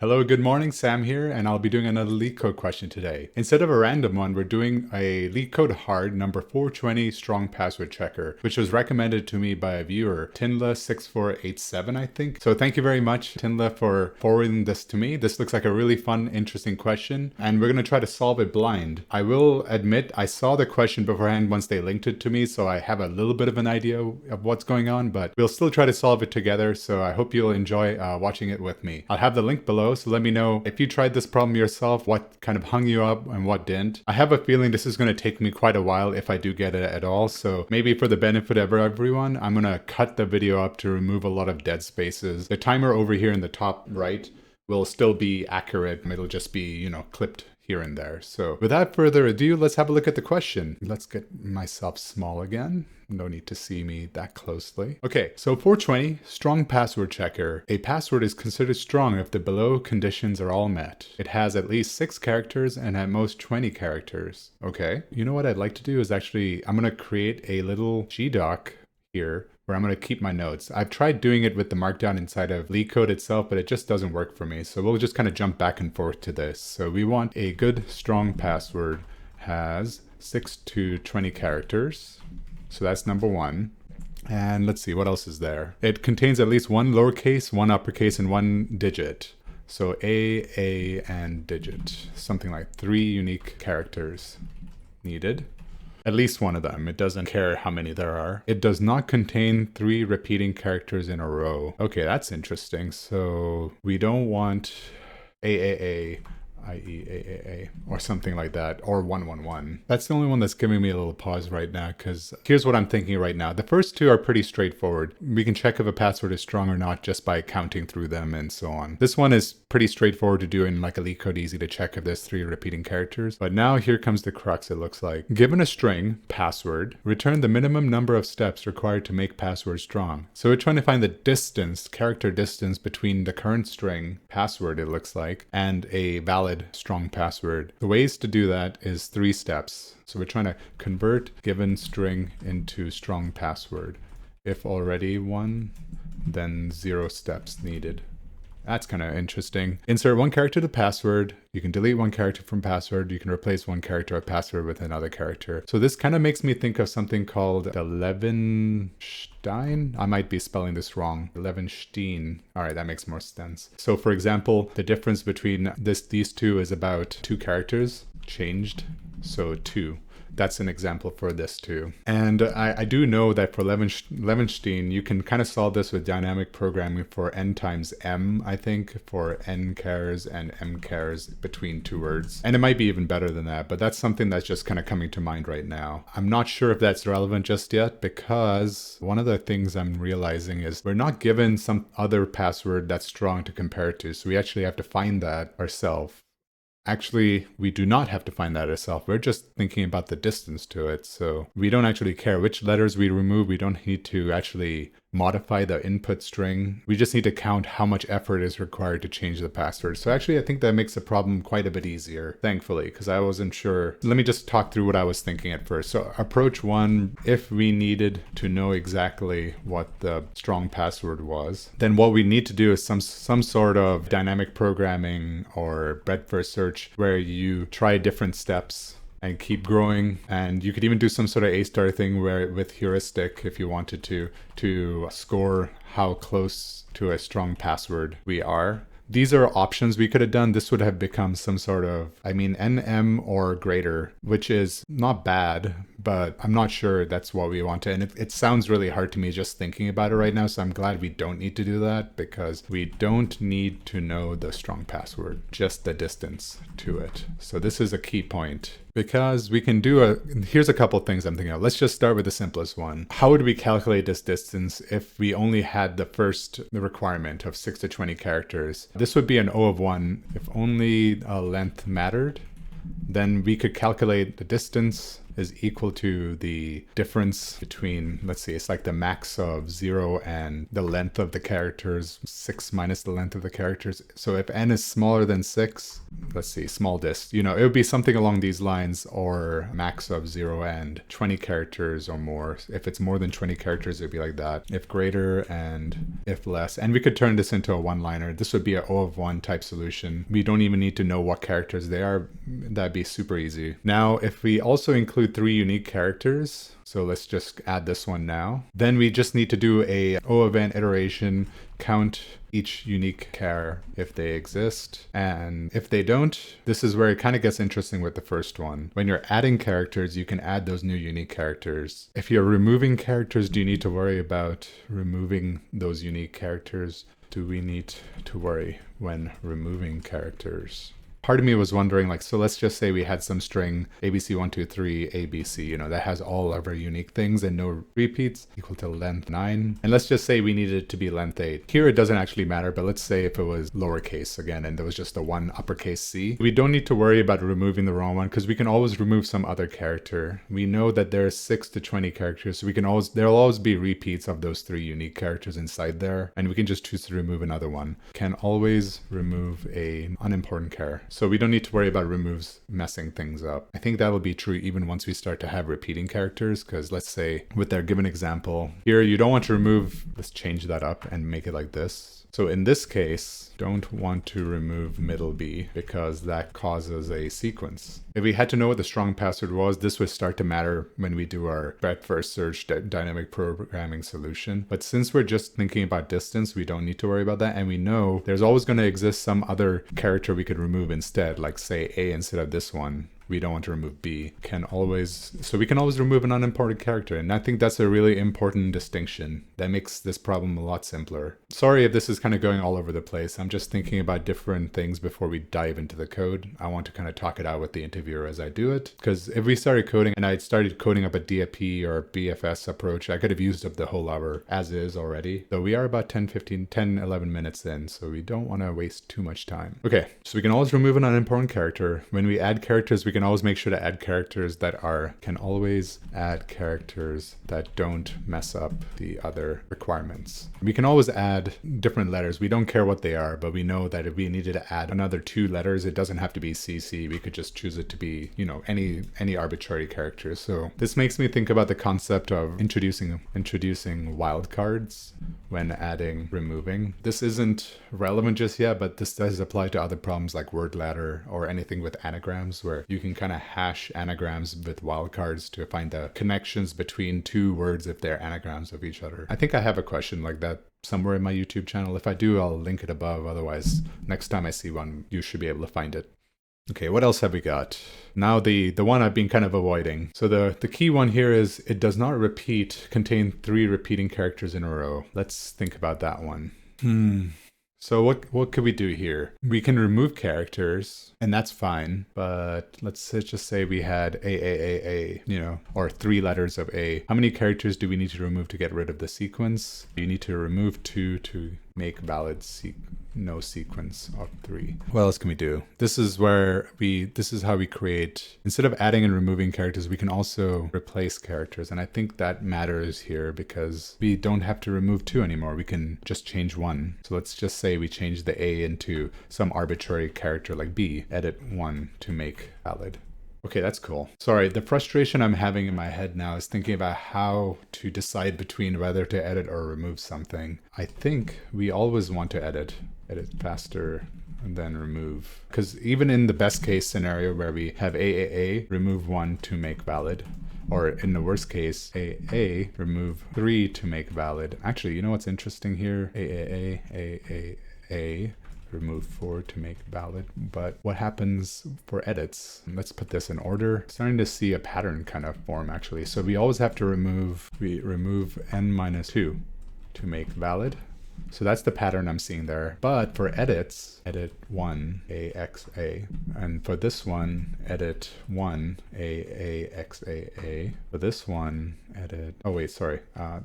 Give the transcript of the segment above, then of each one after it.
Hello, good morning, Sam here, and I'll be doing another LeetCode question today. Instead of a random one, we're doing a LeetCode hard number 420 strong password checker, which was recommended to me by a viewer, Tinla6487, I think. So thank you very much, Tinla, for forwarding this to me. This looks like a really fun, interesting question, and we're going to try to solve it blind. I will admit I saw the question beforehand once they linked it to me, so I have a little bit of an idea of what's going on, but we'll still try to solve it together, so I hope you'll enjoy watching it with me. I'll have the link below. So let me know if you tried this problem yourself, what kind of hung you up and what didn't. I have a feeling this is going to take me quite a while if I do get it at all. So maybe for the benefit of everyone, I'm going to cut the video up to remove a lot of dead spaces. The timer over here in the top right will still be accurate. It'll just be, clipped here and there. So without further ado, let's have a look at the question. Let's get myself small again. No need to see me that closely. Okay, so 420, strong password checker. A password is considered strong if the below conditions are all met. It has at least 6 characters and at most 20 characters. Okay, you know what I'd like to do is actually, I'm going to create a little GDoc here where I'm going to keep my notes. I've tried doing it with the markdown inside of LeetCode itself, but it just doesn't work for me. So we'll just kind of jump back and forth to this. So we want a good strong password has 6 to 20 characters. So that's number 1. And let's see, what else is there? It contains at least 1 lowercase, 1 uppercase, and 1 digit. So A, and digit. Something like 3 unique characters needed. At least one of them. It doesn't care how many there are. It does not contain 3 repeating characters in a row. Okay, that's interesting. So we don't want AAA, i.e. AAA, or something like that, or 111. That's the only one that's giving me a little pause right now, because here's what I'm thinking right now. The first 2 are pretty straightforward. We can check if a password is strong or not just by counting through them and so on. This one is pretty straightforward to do in like a LeetCode, easy to check if there's 3 repeating characters. But now here comes the crux, it looks like. Given a string, password, return the minimum number of steps required to make password strong. So we're trying to find the distance, character distance between the current string, password it looks like, and a valid strong password. The ways to do that is 3 steps. So we're trying to convert given string into strong password. If already 1, then 0 steps needed. That's kind of interesting. Insert 1 character to password. You can delete 1 character from password. You can replace 1 character of password with another character. So this kind of makes me think of something called the Levenshtein. I might be spelling this wrong. Levenshtein. All right, that makes more sense. So for example, the difference between these 2 is about 2 characters changed. So 2. That's an example for this too. And I do know that for Levenshtein, you can kind of solve this with dynamic programming for n times m, I think, for n chars and m chars between 2 words. And it might be even better than that, but that's something that's just kind of coming to mind right now. I'm not sure if that's relevant just yet, because one of the things I'm realizing is we're not given some other password that's strong to compare it to. So we actually have to find that ourselves. Actually, we do not have to find that ourselves. We're just thinking about the distance to it. So we don't actually care which letters we remove. We don't need to actually modify the input string. We just need to count how much effort is required to change the password. So actually, I think that makes the problem quite a bit easier, thankfully, because I wasn't sure. Let me just talk through what I was thinking at first. So approach 1, if we needed to know exactly what the strong password was, then what we need to do is some sort of dynamic programming or breadth first search where you try different steps and keep growing. And you could even do some sort of A-star thing where with heuristic, if you wanted to score how close to a strong password we are. These are options we could have done. This would have become some sort of, NM or greater, which is not bad, but I'm not sure that's what we want to. And it sounds really hard to me just thinking about it right now. So I'm glad we don't need to do that, because we don't need to know the strong password, just the distance to it. So this is a key point. Because we can do here's a couple things I'm thinking of. Let's just start with the simplest one. How would we calculate this distance if we only had the requirement of 6 to 20 characters? This would be an O of 1. If only length mattered, then we could calculate the distance is equal to the difference between, let's see, it's like the max of 0 and the length of the characters, 6 minus the length of the characters. So if n is smaller than 6, let's see, small dist, you know, it would be something along these lines, or max of 0 and 20 characters or more. If it's more than 20 characters, it'd be like that. If greater and if less. And we could turn this into a one-liner. This would be an O of 1 type solution. We don't even need to know what characters they are. That'd be super easy. Now, if we also include 3 unique characters, so let's just add this one now, then we just need to do a O of n iteration, count each unique char if they exist. And if they don't, this is where it kind of gets interesting with the first one. When you're adding characters, you can add those new unique characters. If you're removing characters, do you need to worry about removing those unique characters? Do we need to worry when removing characters? Part of me was wondering, like, so let's just say we had some string ABC123 ABC, you know, that has all of our unique things and no repeats, equal to length 9. And let's just say we needed it to be length 8. Here it doesn't actually matter, but let's say if it was lowercase again and there was just a 1 uppercase C. We don't need to worry about removing the wrong one because we can always remove some other character. We know that there's 6 to 20 characters, so we can always, there'll always be repeats of those 3 unique characters inside there, and we can just choose to remove another one. Can always remove a unimportant char. So we don't need to worry about removes messing things up. I think that'll be true even once we start to have repeating characters, because let's say with our given example here, you don't want to remove, let's change that up and make it like this. So in this case, don't want to remove middle B because that causes a sequence. If we had to know what the strong password was, this would start to matter when we do our breadth first search dynamic programming solution. But since we're just thinking about distance, we don't need to worry about that. And we know there's always going to exist some other character we could remove instead, like say A instead of this one. We don't want to remove B. So we can always remove an unimportant character. And I think that's a really important distinction that makes this problem a lot simpler. Sorry if this is kind of going all over the place. I'm just thinking about different things before we dive into the code. I want to kind of talk it out with the interviewer as I do it. Because if we started coding and I started coding up a DFP or BFS approach, I could have used up the whole hour as is already. Though we are about 10, 11 minutes in, so we don't want to waste too much time. Okay, so we can always remove an unimportant character. When we add characters, we can always make sure to add characters that don't mess up the other requirements. We can always add different letters. We don't care what they are, but we know that if we needed to add another 2 letters, it doesn't have to be CC. We could just choose it to be, you know, any arbitrary character. So this makes me think about the concept of introducing wildcards when adding removing. This isn't relevant just yet, but this does apply to other problems like word ladder or anything with anagrams, where you can kind of hash anagrams with wildcards to find the connections between 2 words if they're anagrams of each other. I think I have a question like that somewhere in my YouTube channel. If I do, I'll link it above. Otherwise, next time I see one, you should be able to find it. Okay, what else have we got? Now the one I've been kind of avoiding. So the key one here is it does not contain 3 repeating characters in a row. Let's think about that one. So what could we do here? We can remove characters, and that's fine. But let's just say we had A, you know, or 3 letters of A. How many characters do we need to remove to get rid of the sequence? You need to remove 2 to make valid no sequence of 3. What else can we do? This is how we create, instead of adding and removing characters, we can also replace characters. And I think that matters here because we don't have to remove 2 anymore. We can just change 1. So let's just say we change the A into some arbitrary character like B, edit 1 to make valid. Okay, that's cool. Sorry, the frustration I'm having in my head now is thinking about how to decide between whether to edit or remove something. I think we always want to edit faster and then remove. Because even in the best case scenario where we have A, remove 1 to make valid. Or in the worst case, A, remove 3 to make valid. Actually, you know what's interesting here? A, remove 4 to make valid. But what happens for edits? Let's put this in order. Starting to see a pattern kind of form actually. So we always have to remove n-2 to make valid. So that's the pattern I'm seeing there. But for edits, edit 1 AXA. And for this one, edit 1 AAXAA. For this one, edit, oh wait, sorry.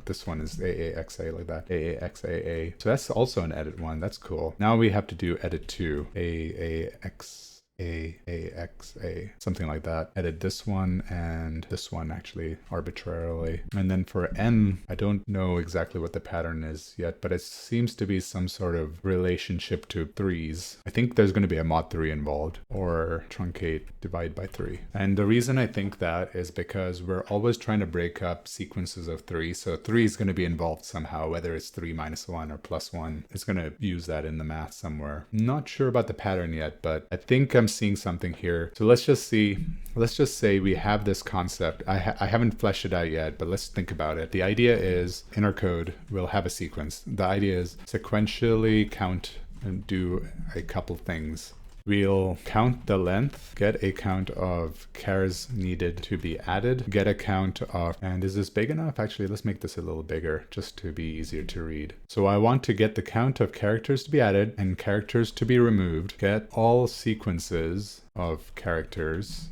This one is AAXA like that. AAXAA. So that's also an edit 1. That's cool. Now we have to do edit 2 AAX. AXA, something like that. Edit this one and this one actually arbitrarily. And then for N, I don't know exactly what the pattern is yet, but it seems to be some sort of relationship to threes. I think there's going to be a mod 3 involved, or truncate, divide by 3. And the reason I think that is because we're always trying to break up sequences of 3. So 3 is going to be involved somehow, whether it's 3 minus 1 or plus 1. It's going to use that in the math somewhere. Not sure about the pattern yet, but I think I'm seeing something here. So let's just say we have this concept. I haven't fleshed it out yet, but let's think about it. The idea is in our code, we'll have a sequence. The idea is sequentially count and do a couple things. We'll count the length, get a count of chars needed to be added, get a count of, and is this big enough? Actually, let's make this a little bigger just to be easier to read. So I want to get the count of characters to be added and characters to be removed, get all sequences of characters.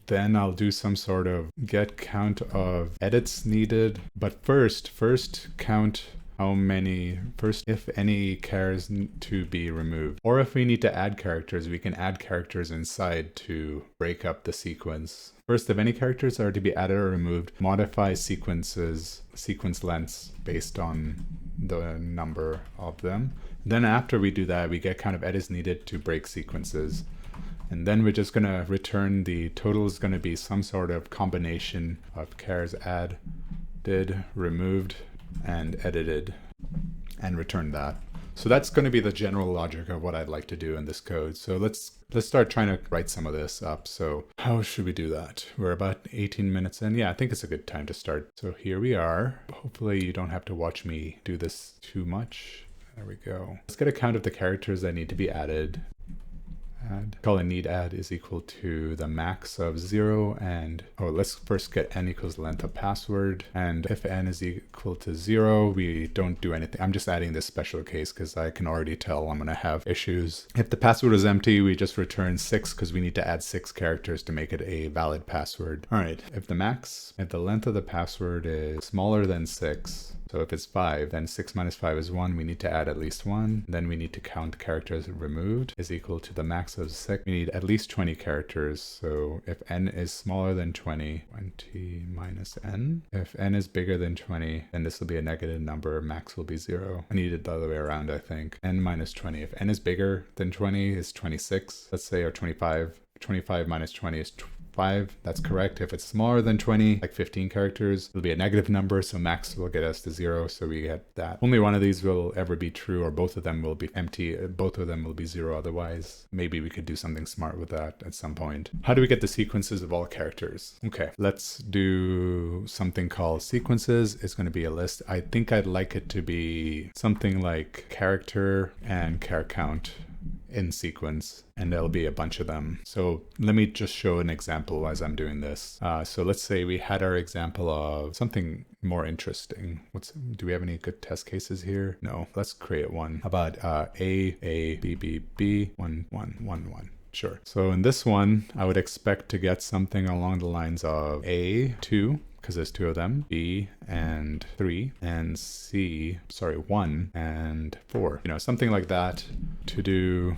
Then I'll do some sort of get count of edits needed, but first count if any chars to be removed. Or if we need to add characters, we can add characters inside to break up the sequence. First, if any characters are to be added or removed, modify sequence lengths based on the number of them. Then after we do that, we get count of edits needed to break sequences. And then we're just going to return the total is going to be some sort of combination of chars added, removed, and edited, and return that. So that's going to be the general logic of what I'd like to do in this code. So let's start trying to write some of this up. So how should we do that? We're about 18 minutes in. Yeah, I think it's a good time to start. So here we are. Hopefully you don't have to watch me do this too much. There we go. Let's get a count of the characters that need to be added. Call a need add is equal to the max of 0, and let's first get n equals length of password, and if n is equal to 0, we don't do anything. I'm just adding this special case because I can already tell I'm going to have issues. If the password is empty, we just return 6 because we need to add 6 characters to make it a valid password. All right, if the length of the password is smaller than 6, so if it's 5, then 6 minus 5 is 1. We need to add at least 1. Then we need to count characters removed is equal to the max of 6. We need at least 20 characters. So if n is smaller than 20 minus n. If n is bigger than 20, then this will be a negative number. Max will be 0. I need it the other way around, I think. N minus 20. If n is bigger than 20 is 26, let's say, or 25. 25 minus 20 is 5. That's correct. If it's smaller than 20, like 15 characters, it'll be a negative number, so max will get us to 0, so we get that. Only one of these will ever be true, or both of them will be empty. Both of them will be 0 otherwise. Maybe we could do something smart with that at some point. How do we get the sequences of all characters? Okay, let's do something called sequences. It's going to be a list. I think I'd like it to be something like character and char count in sequence, and there'll be a bunch of them. So let me just show an example as I'm doing this. So let's say we had our example of something more interesting. Do we have any good test cases here? No. Let's create one. How about A, B, B, B, 1, 1, 1, 1. Sure. So in this one, I would expect to get something along the lines of A, 2, because there's 2 of them, B and 3, and C, 1 and 4. Something like that to do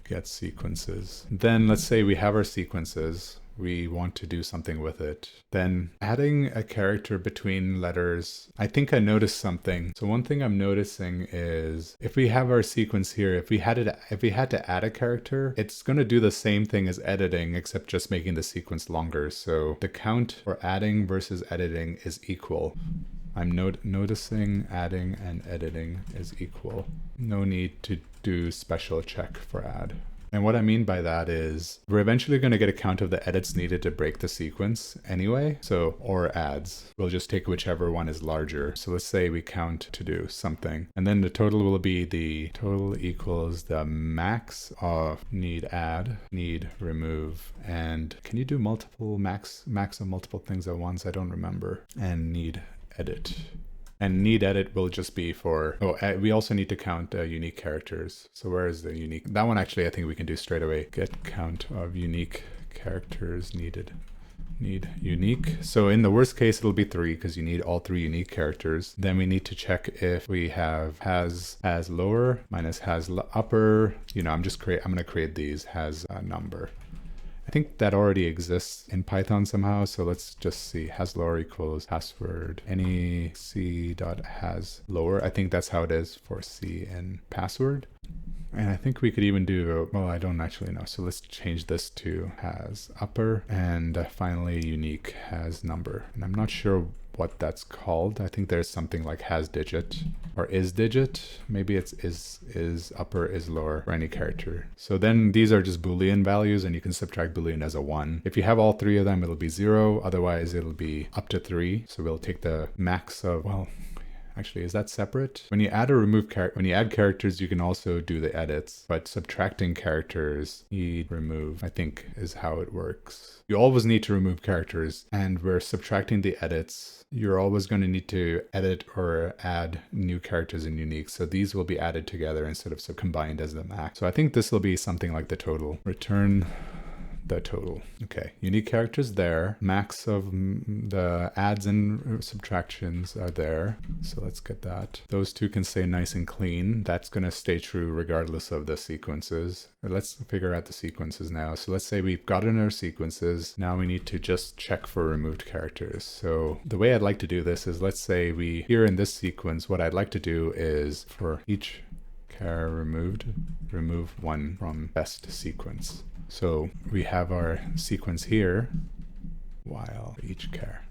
get sequences. Then let's say we have our sequences. We want to do something with it. Then adding a character between letters, I think I noticed something. So one thing I'm noticing is if we have our sequence here, if we had to add a character, it's going to do the same thing as editing, except just making the sequence longer. So the count for adding versus editing is equal. I'm noticing adding and editing is equal. No need to do special check for add. And what I mean by that is we're eventually going to get a count of the edits needed to break the sequence anyway. Or adds. We'll just take whichever one is larger. So let's say we count to do something. And then the total will be the total equals the max of need add, need remove. And can you do multiple max of multiple things at once? I don't remember. And need edit. And need edit will just be for, we also need to count unique characters. So where is the unique? That one actually I think we can do straight away. Get count of unique characters needed need unique. So in the worst case, it'll be 3 because you need all 3 unique characters. Then we need to check if we have has as lower minus has upper. You know, I'm going to create these has a number. I think that already exists in Python somehow. So let's just see has lower equals password any c dot has lower. I think that's how it is for C in password. And I think we could even do, well, I don't actually know. So let's change this to has upper, and finally unique has number. And I'm not sure what that's called. I think there's something like has digit or is digit. Maybe it's is upper, is lower for any character. So then these are just Boolean values, and you can subtract Boolean as a 1. If you have all 3 of them, it'll be 0. Otherwise, it'll be up to 3. So we'll take the max of, well, actually, is that separate? When you add or remove when you add characters, you can also do the edits, but subtracting characters, you remove, I think is how it works. You always need to remove characters, and we're subtracting the edits. You're always going to need to edit or add new characters and unique. So these will be added together instead of combined as the max. So I think this will be something like the total. Return the total. Okay, unique characters there. Max of the adds and subtractions are there. So let's get that. Those two can stay nice and clean. That's going to stay true regardless of the sequences. Let's figure out the sequences now. So let's say we've gotten our sequences. Now we need to just check for removed characters. So the way I'd like to do this is, let's say here in this sequence, what I'd like to do is for each char removed, remove 1 from best sequence. So we have our sequence here, while each char.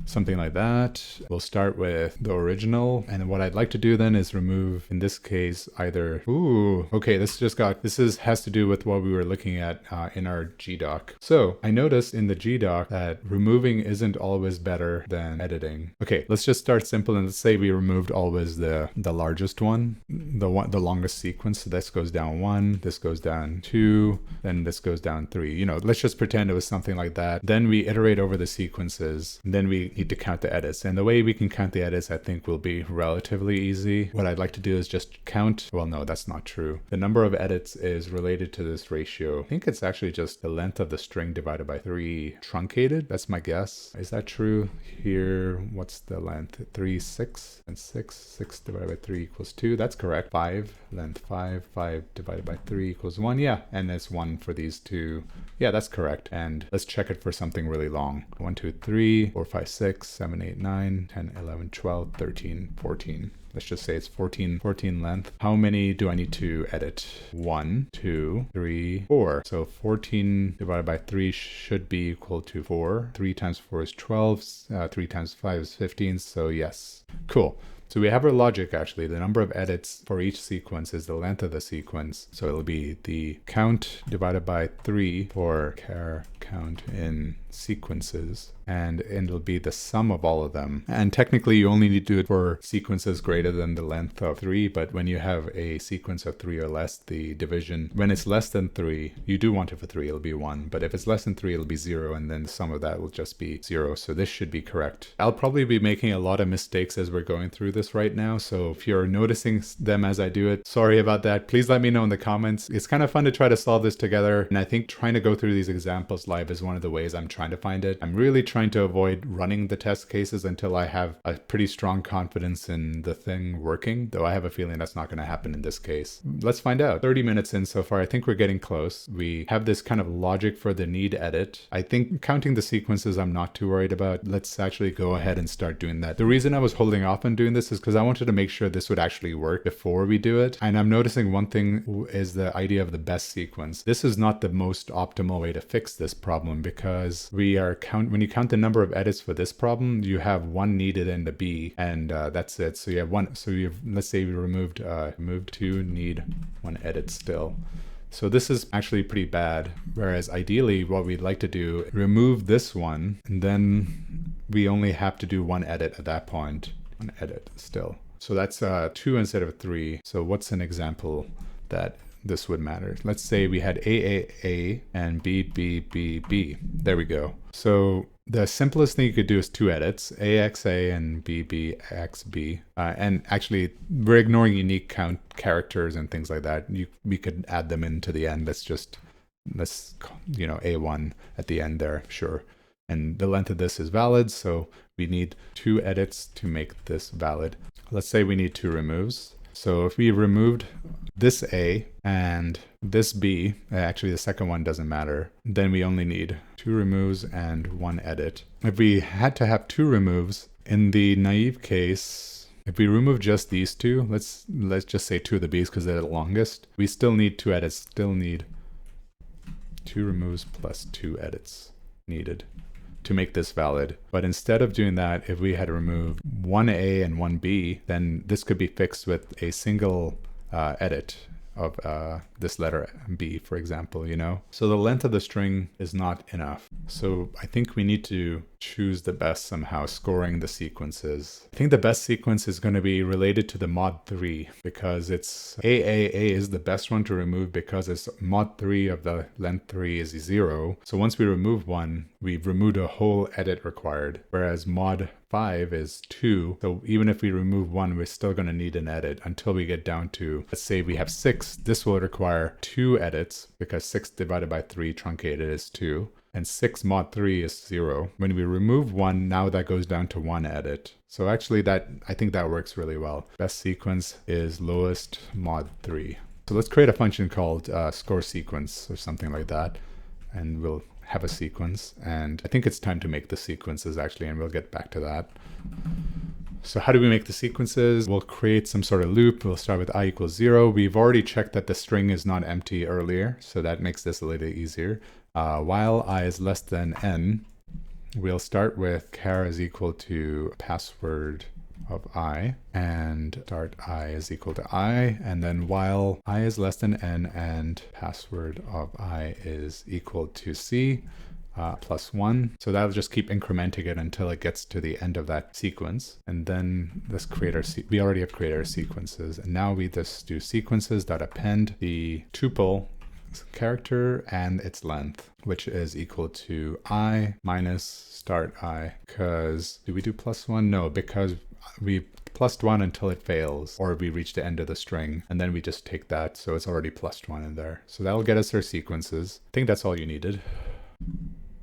Something like that. We'll start with the original. And what I'd like to do then is remove, in this case, either, okay, this has to do with what we were looking at in our GDoc. So I noticed in the GDoc that removing isn't always better than editing. Okay, let's just start simple, and let's say we removed always the largest one, the longest sequence. So this goes down 1, this goes down 2, then this goes down 3. You know, let's just pretend it was something like that. Then we iterate over the sequences, and then we need to count the edits. And the way we can count the edits, I think, will be relatively easy. What I'd like to do is just count. Well, no, that's not true. The number of edits is related to this ratio. I think it's actually just the length of the string divided by 3 truncated. That's my guess. Is that true? Here, what's the length? 3, 6, and 6 divided by 3 equals 2. That's correct. 5, length 5 divided by 3 equals 1. Yeah, and there's 1 for these two. Yeah, that's correct. And let's check it for something really long. 1, 2, 3, 4, 5, 6, 7, 8, 9, 10, 11, 12, 13, 14. Let's just say it's 14 length. How many do I need to edit? 1, 2, 3, 4. So 14 divided by 3 should be equal to 4. 3 times 4 is 12. 3 times 5 is 15. So yes. Cool. So we have our logic actually. The number of edits for each sequence is the length of the sequence. So it'll be the count divided by 3 for char count in sequences. And it'll be the sum of all of them. And technically you only need to do it for sequences greater than the length of 3, but when you have a sequence of 3 or less, the division, when it's less than 3, you do want it for 3, it'll be 1, but if it's less than 3, it'll be 0, and then the sum of that will just be 0, so this should be correct. I'll probably be making a lot of mistakes as we're going through this right now, so if you're noticing them as I do it, sorry about that. Please let me know in the comments. It's kind of fun to try to solve this together, and I think trying to go through these examples live is one of the ways I'm trying to find it. I'm really trying to avoid running the test cases until I have a pretty strong confidence in the thing working, though I have a feeling that's not going to happen in this case. Let's find out. 30 minutes in so far. I think we're getting close. We have this kind of logic for the need edit. I think counting the sequences I'm not too worried about. Let's actually go ahead and start doing that. The reason I was holding off on doing this is because I wanted to make sure this would actually work before we do it. And I'm noticing one thing is the idea of the best sequence. This is not the most optimal way to fix this problem, because when you count the number of edits for this problem, you have 1 needed in the B, and that's it. So you have 1. So let's say we removed 2, need 1 edit still. So this is actually pretty bad. Whereas ideally, what we'd like to do, remove this one, and then we only have to do 1 edit at that point. 1 edit still. So that's 2 instead of 3. So what's an example that this would matter? Let's say we had A and B. There we go. So the simplest thing you could do is 2 edits, AXA and BBXB. And actually, we're ignoring unique count characters and things like that. We could add them into the end. Let's A1 at the end there, sure. And the length of this is valid, so we need 2 edits to make this valid. Let's say we need 2 removes. So if we removed this A and this B, actually the second one doesn't matter, then we only need 2 removes and 1 edit. If we had to have 2 removes, in the naive case, if we remove just these 2, let's just say 2 of the B's because they're the longest, we still need 2 edits, still need 2 removes plus 2 edits needed to make this valid. But instead of doing that, if we had removed 1A and 1B, then this could be fixed with a single edit of this letter B, for example, you know? So the length of the string is not enough. So I think we need to choose the best somehow, scoring the sequences. I think the best sequence is going to be related to the mod 3 because it's AAA is the best one to remove because it's mod 3 of the length 3 is 0. So once we remove one, we've removed a whole edit required, whereas mod 5 is 2. So even if we remove one, we're still going to need an edit until we get down to, let's say we have 6. This will require 2 edits because 6 divided by 3 truncated is 2. And 6 mod 3 is 0. When we remove one, now that goes down to 1 edit. So actually I think that works really well. Best sequence is lowest mod 3. So let's create a function called score sequence or something like that. And we'll have a sequence. And I think it's time to make the sequences actually, and we'll get back to that. So how do we make the sequences? We'll create some sort of loop. We'll start with I equals 0. We've already checked that the string is not empty earlier, so that makes this a little easier. While I is less than n, we'll start with char is equal to password of I, and start I is equal to I, and then while I is less than n and password of I is equal to C, plus 1. So that'll just keep incrementing it until it gets to the end of that sequence. And then let's create our, we already have created our sequences. And now we just do sequences.append the tuple character and its length, which is equal to I minus start I. Because, do we do plus 1? No, because we plus 1 until it fails, or we reach the end of the string, and then we just take that, so it's already plus 1 in there. So that'll get us our sequences. I think that's all you needed.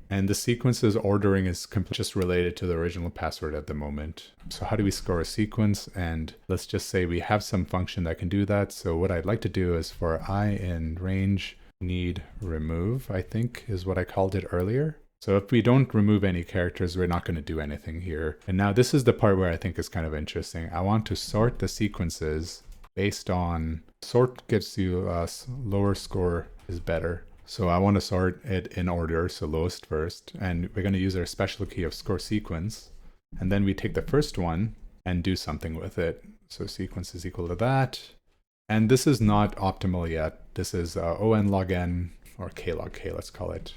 And the sequences ordering is just related to the original password at the moment. So how do we score a sequence? And let's just say we have some function that can do that. So what I'd like to do is for I in range need remove, I think is what I called it earlier. So if we don't remove any characters, we're not going to do anything here. And now this is the part where I think is kind of interesting. I want to sort the sequences based on, sort gives you a lower score is better. So I want to sort it in order, so lowest first, and we're going to use our special key of score sequence, and then we take the first one and do something with it. So sequence is equal to that, and this is not optimal yet. This is O(n)log(n) or K(log)K, let's call it.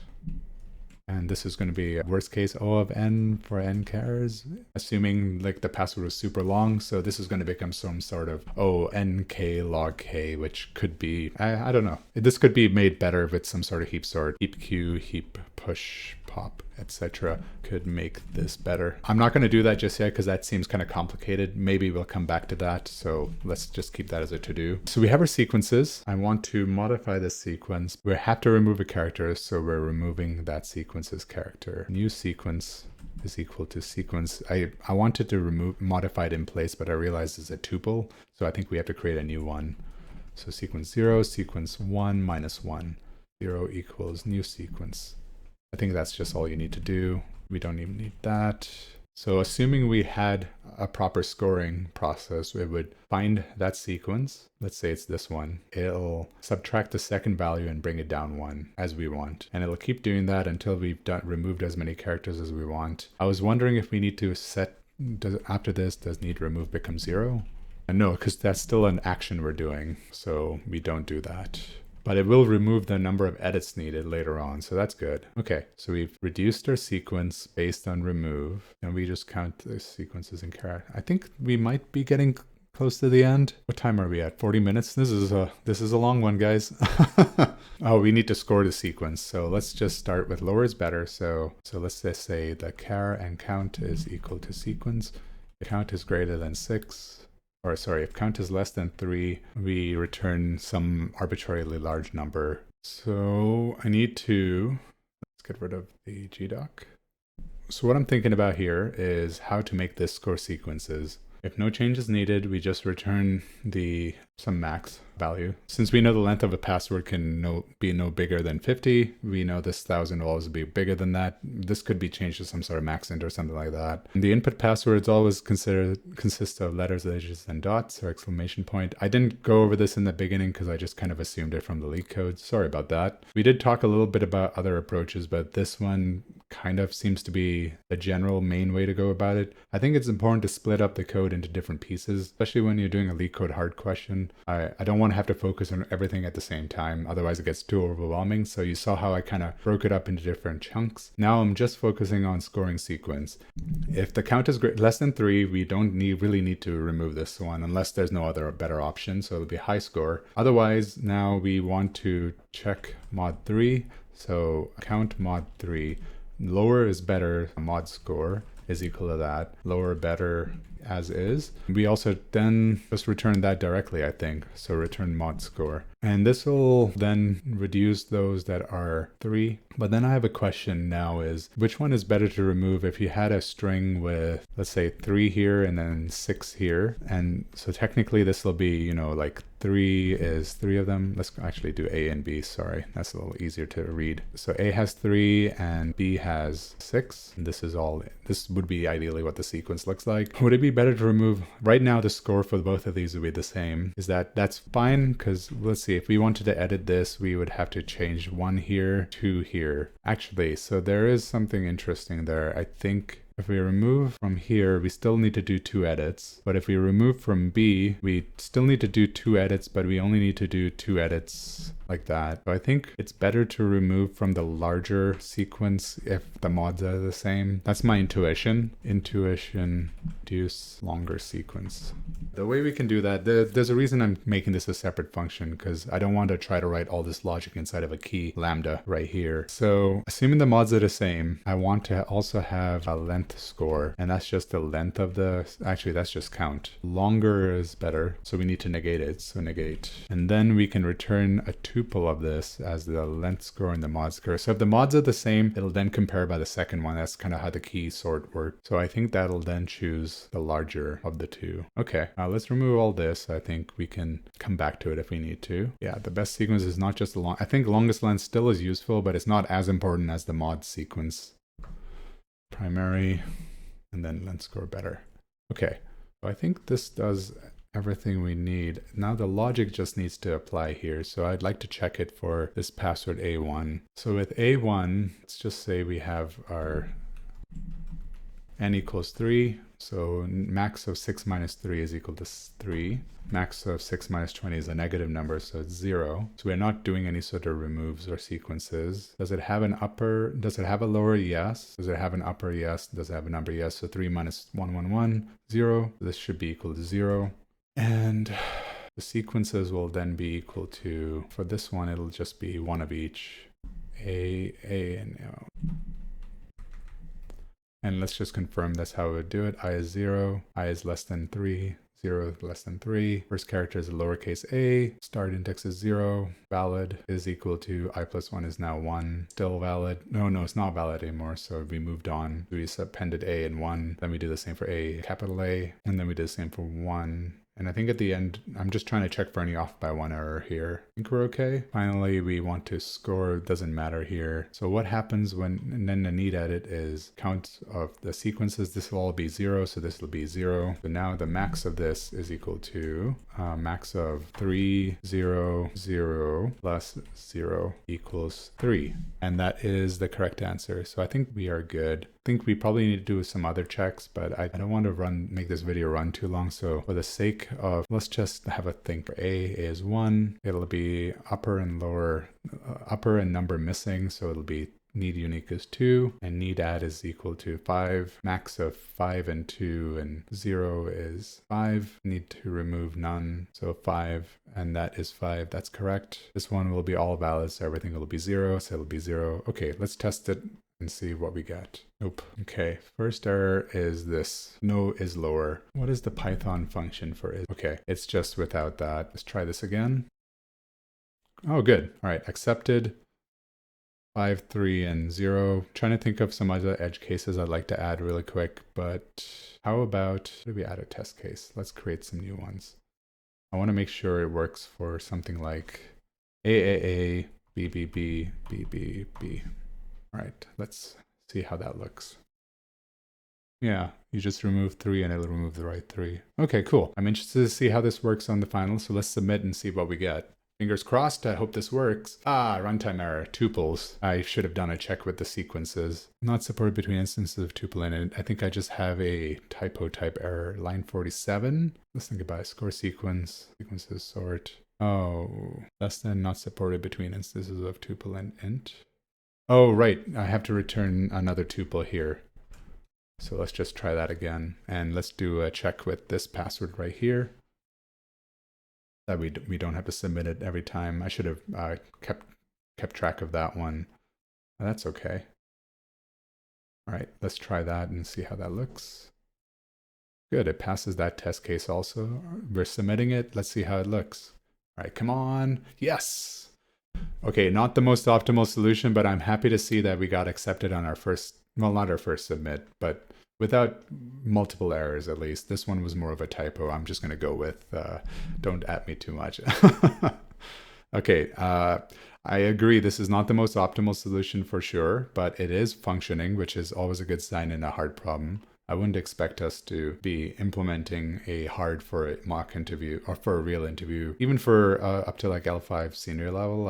And this is going to be worst case O of n for n chars, assuming like the password was super long. So this is going to become some sort of NKlogK, which could be, I don't know. This could be made better with some sort of heap sort, heap q, heap push, pop, etc. Could make this better. I'm not going to do that just yet because that seems kind of complicated. Maybe we'll come back to that. So let's just keep that as a to-do. So we have our sequences. I want to modify this sequence. We have to remove a character, so we're removing that sequence's character. New sequence is equal to sequence. I wanted to modify it in place, but I realized it's a tuple. So I think we have to create a new one. So sequence 0, sequence 1 minus 1. 0 equals new sequence. I think that's just all you need to do. We don't even need that. So assuming we had a proper scoring process, we would find that sequence. Let's say it's this one. It'll subtract the second value and bring it down 1 as we want. And it'll keep doing that until we've removed as many characters as we want. I was wondering if we need to set, after this, does need remove become 0? And no, because that's still an action we're doing. So we don't do that. But it will remove the number of edits needed later on, so that's good. Okay, so we've reduced our sequence based on remove, and we just count the sequences in char. I think we might be getting close to the end. What time are we at? 40 minutes? This is a long one, guys. Oh, we need to score the sequence, so let's just start with lower is better. So let's just say the char and count is equal to sequence. If count is greater than 6. Or sorry, if count is less than 3, we return some arbitrarily large number. So I need to, let's get rid of the gdoc. So what I'm thinking about here is how to make this score sequences. If no change is needed, we just return some max value. Since we know the length of a password can be no bigger than 50, we know this 1000 will always be bigger than that. This could be changed to some sort of max int or something like that. And the input passwords always consist of letters, digits, and dots or exclamation point. I didn't go over this in the beginning because I just kind of assumed it from the leetcode. Sorry about that. We did talk a little bit about other approaches, but this one kind of seems to be the general main way to go about it. I think it's important to split up the code into different pieces, especially when you're doing a leetcode hard question. I don't want to have to focus on everything at the same time, otherwise it gets too overwhelming. So you saw how I kind of broke it up into different chunks. Now I'm just focusing on scoring sequence. If the count is less than 3, we don't really need to remove this one unless there's no other better option, so it'll be high score. Otherwise, now we want to check mod 3, so count mod 3. Lower is better, mod score is equal to that. Lower better as is. We also then just return that directly, I think. So return mod score. And this will then reduce those that are 3. But then I have a question now is, which one is better to remove if you had a string with, let's say 3 here and then 6 here. And so technically this will be, you know, like 3 is 3 of them. Let's actually do A and B, sorry. That's a little easier to read. So A has 3 and B has 6. And this would be ideally what the sequence looks like. Would it be better to remove, right now the score for both of these would be the same. That's fine, because let's see, if we wanted to edit this, we would have to change 1 here, 2 here. Actually, so there is something interesting there. I think if we remove from here, we still need to do 2 edits. But if we remove from B, we still need to do 2 edits, but we only need to do 2 edits like that. So I think it's better to remove from the larger sequence if the mods are the same. That's my intuition. Intuition, reduce longer sequence. The way we can do that, there's a reason I'm making this a separate function, because I don't want to try to write all this logic inside of a key lambda right here. So assuming the mods are the same, I want to also have a length score, and that's just the length of actually that's just count. Longer is better, so we need to negate it, so negate. And then we can return a tuple of this as the length score and the mod score. So if the mods are the same, it'll then compare by the second one. That's kind of how the key sort works. So I think that'll then choose the larger of the two. Okay, let's remove all this. I think we can come back to it if we need to. Yeah, the best sequence is not just the long. I think longest length still is useful, but it's not as important as the mod sequence. Primary, and then length score better. Okay, so I think this does everything we need. Now the logic just needs to apply here. So I'd like to check it for this password A1. So with A1, let's just say we have our n equals 3. So max of 6 minus 3 is equal to 3. Max of 6 minus 20 is a negative number, so it's 0. So we're not doing any sort of removes or sequences. Does it have a lower? Yes. Does it have an upper? Yes. Does it have a number? Yes. So 3 minus 1, 1, 1, 0. This should be equal to 0. And the sequences will then be equal to, for this one, it'll just be one of each. A, and O. And let's just confirm that's how we would do it. I is 0, I is less than 3, 0 is less than 3. First character is a lowercase a, start index is 0, valid is equal to I plus 1 is now 1, still valid. No, it's not valid anymore, so we moved on. We just appended a and 1, then we do the same for a, capital A, and then we do the same for 1. And I think at the end, I'm just trying to check for any off by 1 error here. I think we're okay. Finally, we want to score, doesn't matter here. So what happens and then the need edit is count of the sequences. This will all be 0, so this will be 0. So now the max of this is equal to max of 3, 0, 0 plus 0 equals 3. And that is the correct answer. So I think we are good. I think we probably need to do some other checks, but I don't want to make this video run too long. So for the sake of, let's just have a think. For A is 1, it'll be upper and lower, upper and number missing. So it'll be need unique is 2 and need add is equal to 5. Max of 5 and 2 and 0 is 5. Need to remove none. So 5 and that is 5. That's correct. This one will be all valid. So everything will be 0. So it'll be 0. Okay, let's test it and see what we get. Nope. Okay, first error is this. No is lower. What is the Python function for it? Okay, it's just without that. Let's try this again. Oh, good. All right, accepted. 5, 3, and 0. Trying to think of some other edge cases I'd like to add really quick, but how about, should we add a test case? Let's create some new ones. I want to make sure it works for something like AAA, BBB, BBB. All right, let's see how that looks. Yeah, you just remove 3 and it'll remove the right 3. Okay, cool. I'm interested to see how this works on the final, so let's submit and see what we get. Fingers crossed, I hope this works. Runtime error, tuples. I should have done a check with the sequences. Not supported between instances of tuple in it. I think I just have a typo type error. Line 47. Let's think about it. Score sequence, sequences sort. Oh, less than not supported between instances of tuple and int. Oh, right, I have to return another tuple here. So let's just try that again. And let's do a check with this password right here. That we don't have to submit it every time. I should have kept track of that one. That's okay. All right, let's try that and see how that looks. Good, it passes that test case also. We're submitting it. Let's see how it looks. All right, come on. Yes. Okay, not the most optimal solution, but I'm happy to see that we got accepted on our first, well, not our first submit, but without multiple errors at least. This one was more of a typo. I'm just going to go with, don't at me too much. Okay, I agree this is not the most optimal solution for sure, but it is functioning, which is always a good sign in a hard problem. I wouldn't expect us to be implementing a hard for a mock interview or for a real interview, even for up to like L5 senior level.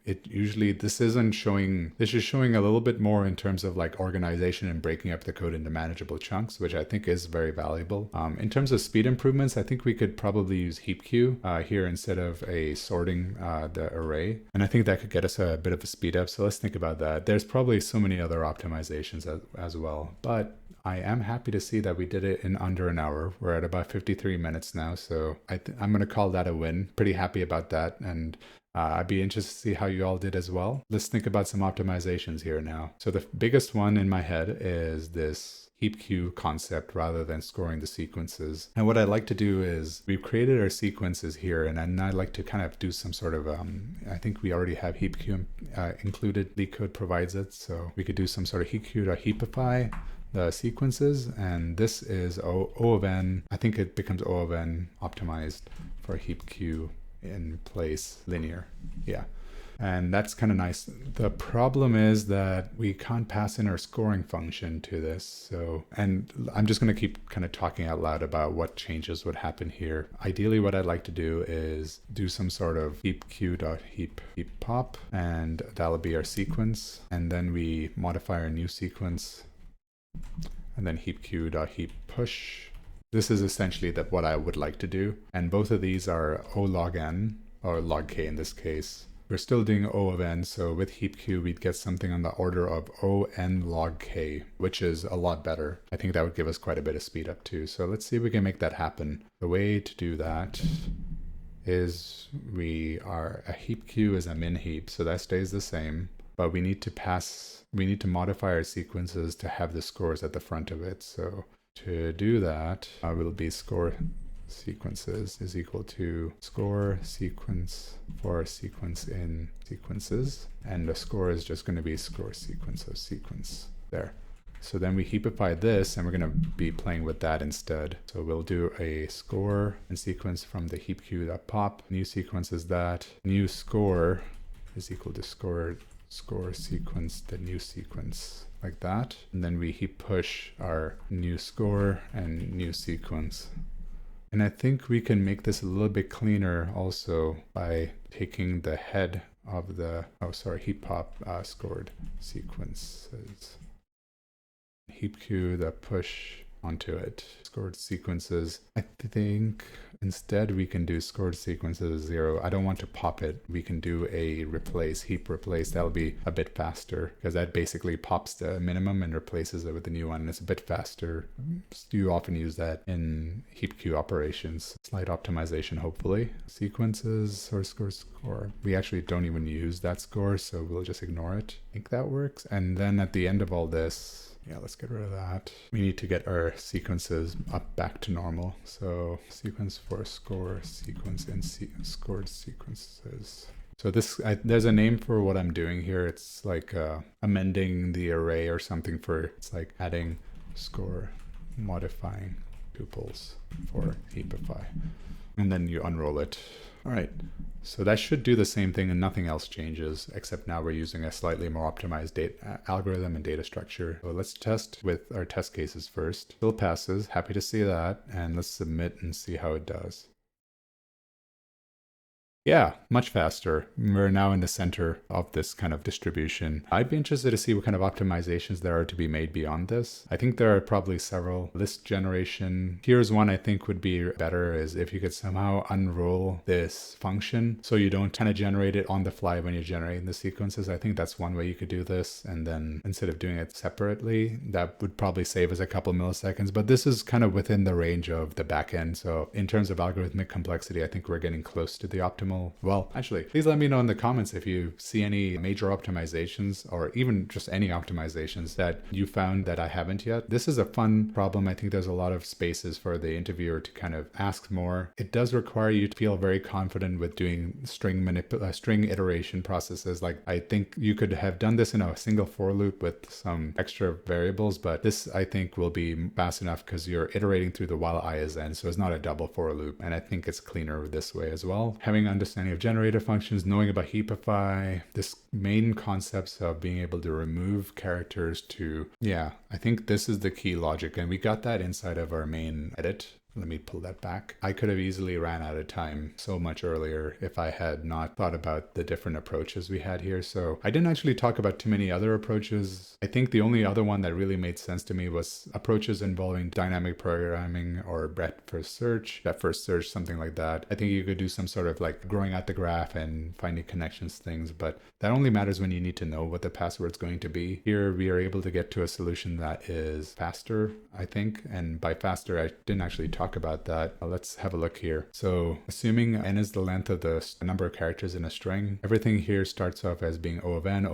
It usually, this is showing a little bit more in terms of like organization and breaking up the code into manageable chunks, which I think is very valuable. In terms of speed improvements, I think we could probably use heap queue here instead of sorting the array. And I think that could get us a bit of a speed up. So let's think about that. There's probably so many other optimizations as well, but I am happy to see that we did it in under an hour. We're at about 53 minutes now, so I'm going to call that a win. Pretty happy about that, and I'd be interested to see how you all did as well. Let's think about some optimizations here now. So the biggest one in my head is this heap queue concept rather than scoring the sequences. And what I like to do is we've created our sequences here, and then I'd like to kind of do some sort of, I think we already have heap queue included. LeetCode provides it, so we could do some sort of heap queue to heapify the sequences, and this is O of n. I think it becomes O of n optimized for heap queue in place linear. Yeah, and that's kind of nice. The problem is that we can't pass in our scoring function to this. So, and I'm just going to keep kind of talking out loud about what changes would happen here. Ideally, what I'd like to do is do some sort of heap queue.heap pop, and that'll be our sequence. And then we modify our new sequence, and then heap queue.heap push. This is essentially what I would like to do. And both of these are O log n, or log k in this case. We're still doing O of n, so with heap queue, we'd get something on the order of O n log k, which is a lot better. I think that would give us quite a bit of speed up too. So let's see if we can make that happen. The way to do that is a heap queue is a min-heap, so that stays the same, but we need to modify our sequences to have the scores at the front of it. So to do that, will be score sequences is equal to score sequence for sequence in sequences, and the score is just going to be score sequence of sequence there. So then we heapify this, and we're going to be playing with that instead. So we'll do a score and sequence from the heap queue.pop. New sequence is that. New score is equal to score sequence, the new sequence, like that. And then we heap push our new score and new sequence. And I think we can make this a little bit cleaner also by taking the head of the, heap pop scored sequences. Heap queue the push onto it. Scored sequences. I think instead we can do scored sequences 0. I don't want to pop it. We can do a replace, heap replace. That'll be a bit faster because that basically pops the minimum and replaces it with the new one. And it's a bit faster. You often use that in heap queue operations. Slight optimization, hopefully. Sequences or score. We actually don't even use that score, so we'll just ignore it. I think that works. And then at the end of all this, yeah, let's get rid of that. We need to get our sequences up back to normal. So sequence for score, sequence, and scored sequences. So there's a name for what I'm doing here. It's like amending the array or something it's like adding score modifying tuples for heapify. And then you unroll it. All right. So that should do the same thing and nothing else changes, except now we're using a slightly more optimized algorithm and data structure. So let's test with our test cases first. Still passes, happy to see that. And let's submit and see how it does. Yeah, much faster. We're now in the center of this kind of distribution. I'd be interested to see what kind of optimizations there are to be made beyond this. I think there are probably several. List generation. Here's one I think would be better is if you could somehow unroll this function so you don't kind of generate it on the fly when you're generating the sequences. I think that's one way you could do this. And then instead of doing it separately, that would probably save us a couple milliseconds. But this is kind of within the range of the backend. So in terms of algorithmic complexity, I think we're getting close to the optimal. Well, actually, please let me know in the comments if you see any major optimizations or even just any optimizations that you found that I haven't yet. This is a fun problem. I think there's a lot of spaces for the interviewer to kind of ask more. It does require you to feel very confident with doing string iteration processes. Like I think you could have done this in a single for loop with some extra variables, but this I think will be fast enough because you're iterating through the while I is n, so it's not a double for loop. And I think it's cleaner this way as well. Having understanding of generator functions, knowing about heapify, this main concepts of being able to remove characters to, yeah, I think this is the key logic. And we got that inside of our main edit. Let me pull that back. I could have easily ran out of time so much earlier if I had not thought about the different approaches we had here. So I didn't actually talk about too many other approaches. I think the only other one that really made sense to me was approaches involving dynamic programming or breadth first search, something like that. I think you could do some sort of like growing out the graph and finding connections things, but that only matters when you need to know what the password's going to be. Here we are able to get to a solution that is faster, I think. And by faster, I didn't actually talk about that. Let's have a look here. So assuming n is the length of the number of characters in a string, everything here starts off as being O of n,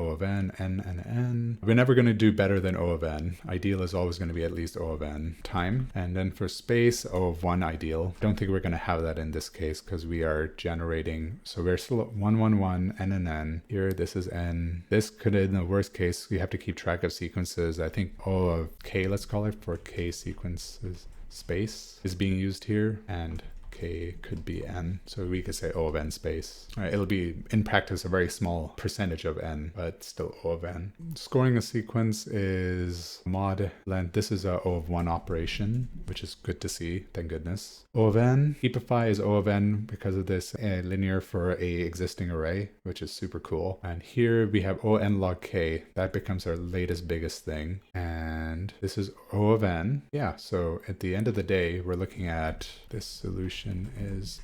n, and n. We're never going to do better than O of n. Ideal is always going to be at least O of n time. And then for space, O of 1 ideal. Don't think we're going to have that in this case because we are generating, so we're still at 1, 1, 1, n, and n. Here, this is n. This could, in the worst case, we have to keep track of sequences. I think O of k, let's call it, for k sequences. Space is being used here, and k could be n, so we could say O of n space. All right, it'll be in practice a very small percentage of n, but still O of n. Scoring a sequence is mod length. This is a O of 1 operation, which is good to see, thank goodness. O of n, heapify is O of n because of this linear for a existing array, which is super cool. And here we have O NKlogK. That becomes our latest biggest thing. And this is O of n. Yeah, so at the end of the day, we're looking at this solution is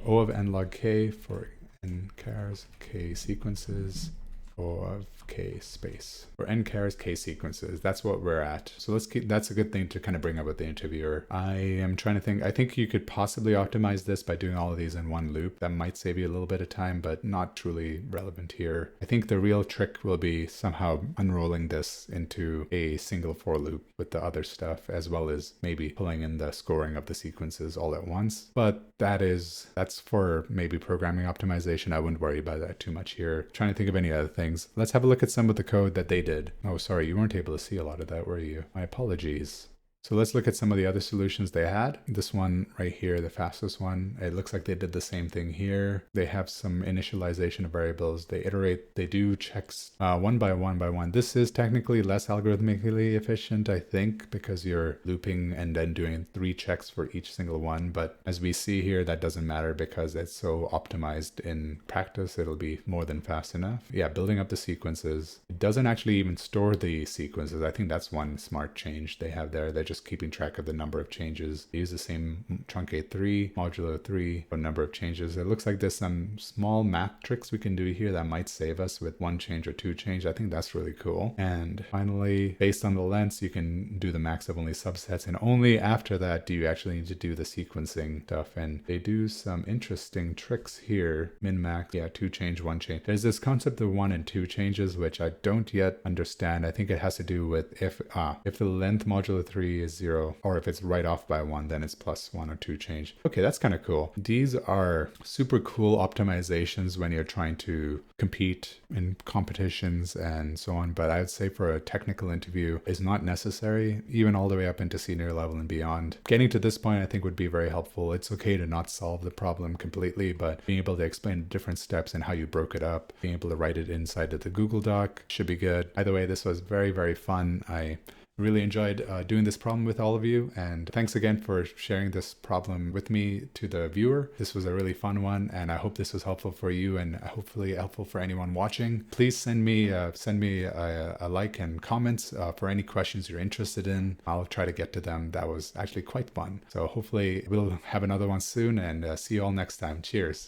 O of NKlogK for n chars k sequences, O of k space, or n chars k sequences. That's what we're at. So let's keep, that's a good thing to kind of bring up with the interviewer. I am trying to think, I think you could possibly optimize this by doing all of these in one loop. That might save you a little bit of time, but not truly relevant here. I think the real trick will be somehow unrolling this into a single for loop with the other stuff, as well as maybe pulling in the scoring of the sequences all at once. But that's for maybe programming optimization. I wouldn't worry about that too much here. Trying to think of any other things. Let's have a look at some of the code that they did. Oh, sorry, you weren't able to see a lot of that, were you? My apologies. So let's look at some of the other solutions they had. This one right here, the fastest one, it looks like they did the same thing here. They have some initialization of variables. They iterate, they do checks one by one. This is technically less algorithmically efficient, I think, because you're looping and then doing 3 checks for each single one. But as we see here, that doesn't matter because it's so optimized in practice. It'll be more than fast enough. Yeah, building up the sequences. It doesn't actually even store the sequences. I think that's one smart change they have there. They're just keeping track of the number of changes. They use the same truncate 3, modular 3 for number of changes. It looks like there's some small math tricks we can do here that might save us with 1 change or 2 change. I think that's really cool. And finally, based on the lengths, you can do the max of only subsets, and only after that do you actually need to do the sequencing stuff. And they do some interesting tricks here. Min max, yeah, 2 change, 1 change. There's this concept of 1 and 2 changes, which I don't yet understand. I think it has to do with if the length modular 3 is 0, or if it's right off by 1, then it's plus 1 or 2 change. Okay, that's kind of cool. These are super cool optimizations when you're trying to compete in competitions and so on, but I would say for a technical interview is not necessary, even all the way up into senior level and beyond. Getting to this point I think would be very helpful. It's okay to not solve the problem completely, but being able to explain the different steps and how you broke it up, being able to write it inside of the Google Doc should be good. Either way, this was very, very fun. I really enjoyed doing this problem with all of you, and thanks again for sharing this problem with me to the viewer. This was a really fun one, and I hope this was helpful for you and hopefully helpful for anyone watching. Please send me a like and comments for any questions you're interested in. I'll try to get to them. That was actually quite fun. So hopefully we'll have another one soon, and see you all next time. Cheers.